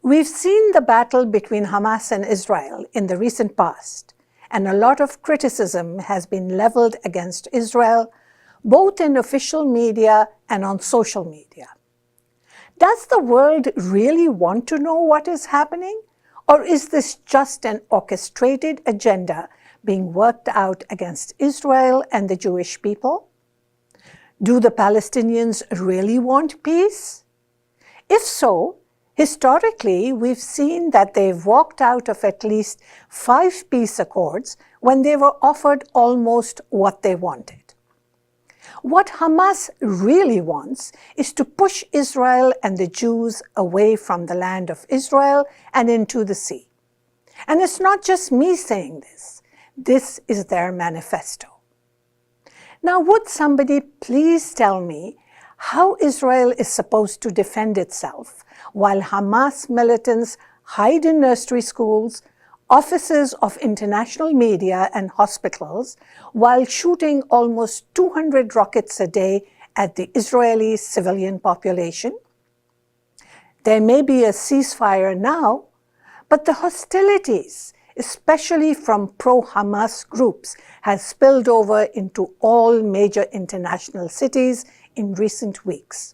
We've seen the battle between Hamas and Israel in the recent past, and a lot of criticism has been leveled against Israel, both in official media and on social media. Does the world really want to know what is happening? Or is this just an orchestrated agenda being worked out against Israel and the Jewish people? Do the Palestinians really want peace? If so, historically, we've seen that they've walked out of at least 5 peace accords when they were offered almost what they wanted. What Hamas really wants is to push Israel and the Jews away from the land of Israel and into the sea. And it's not just me saying this. This is their manifesto. Now, would somebody please tell me how Israel is supposed to defend itself while Hamas militants hide in nursery schools, offices of international media and hospitals, while shooting almost 200 rockets a day at the Israeli civilian population? There may be a ceasefire now, but the hostilities, especially from pro-Hamas groups, has spilled over into all major international cities in recent weeks.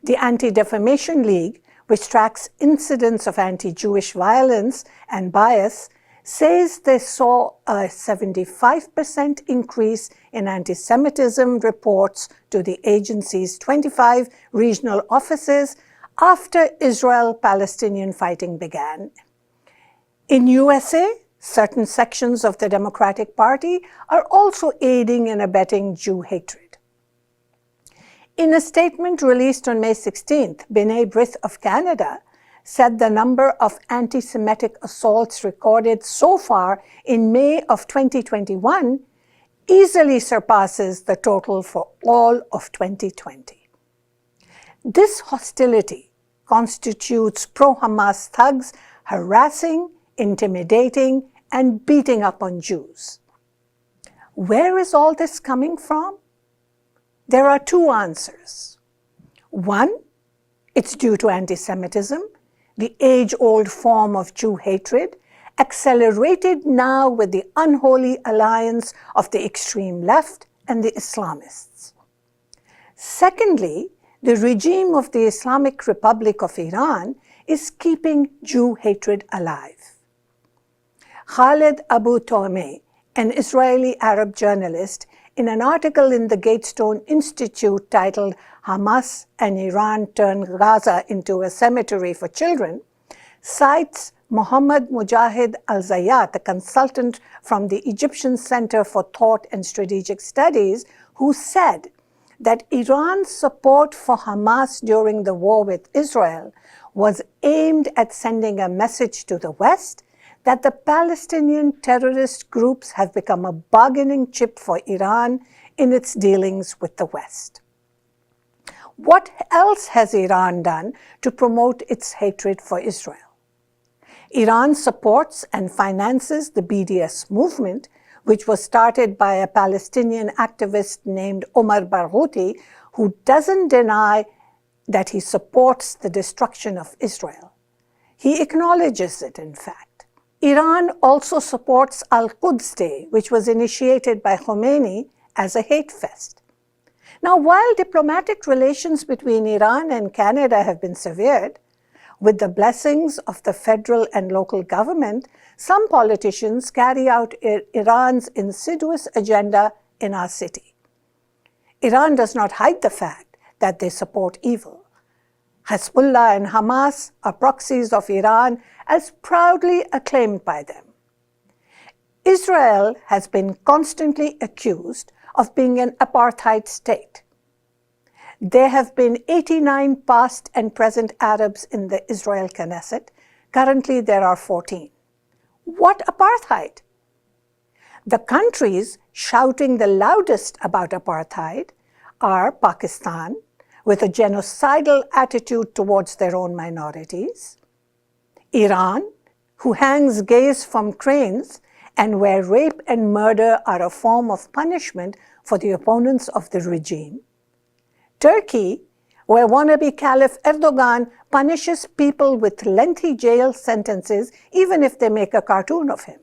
The Anti-Defamation League, which tracks incidents of anti-Jewish violence and bias, says they saw a 75% increase in anti-Semitism reports to the agency's 25 regional offices after Israel-Palestinian fighting began. In USA, certain sections of the Democratic Party are also aiding and abetting Jew hatred. In a statement released on May 16th, B'nai B'rith of Canada said the number of anti-Semitic assaults recorded so far in May of 2021 easily surpasses the total for all of 2020. This hostility constitutes pro-Hamas thugs harassing, intimidating, and beating up on Jews. Where is all this coming from? There are 2 answers. One, it's due to anti-Semitism, the age-old form of Jew hatred, accelerated now with the unholy alliance of the extreme left and the Islamists. Secondly, the regime of the Islamic Republic of Iran is keeping Jew hatred alive. Khaled Abu Toameh, an Israeli Arab journalist, in an article in the Gatestone Institute titled "Hamas and Iran Turn Gaza into a Cemetery for Children," cites Mohammad Mujahid al-Zayat, a consultant from the Egyptian Center for Thought and Strategic Studies, who said that Iran's support for Hamas during the war with Israel was aimed at sending a message to the West that the Palestinian terrorist groups have become a bargaining chip for Iran in its dealings with the West. What else has Iran done to promote its hatred for Israel? Iran supports and finances the BDS movement, which was started by a Palestinian activist named Omar Barghouti, who doesn't deny that he supports the destruction of Israel. He acknowledges it, in fact. Iran also supports Al-Quds Day, which was initiated by Khomeini as a hate fest. Now, while diplomatic relations between Iran and Canada have been severed, with the blessings of the federal and local government, some politicians carry out Iran's insidious agenda in our city. Iran does not hide the fact that they support evil. Hezbollah and Hamas are proxies of Iran as proudly acclaimed by them. Israel has been constantly accused of being an apartheid state. There have been 89 past and present Arabs in the Israel Knesset. Currently, there are 14. What apartheid? The countries shouting the loudest about apartheid are Pakistan, with a genocidal attitude towards their own minorities, Iran, who hangs gays from cranes and where rape and murder are a form of punishment for the opponents of the regime, Turkey, where wannabe Caliph Erdogan punishes people with lengthy jail sentences even if they make a cartoon of him.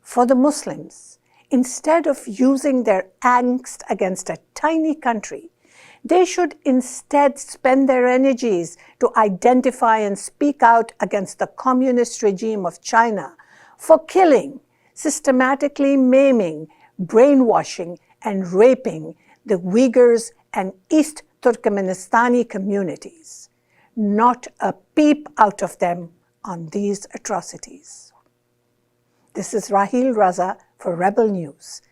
For the Muslims, instead of using their angst against a tiny country, they should instead spend their energies to identify and speak out against the communist regime of China for killing, systematically maiming, brainwashing, and raping the Uyghurs and East Turkmenistani communities. Not a peep out of them on these atrocities. This is Raheel Raza for Rebel News.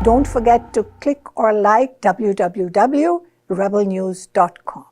Don't forget to click or like www.rebelnews.com.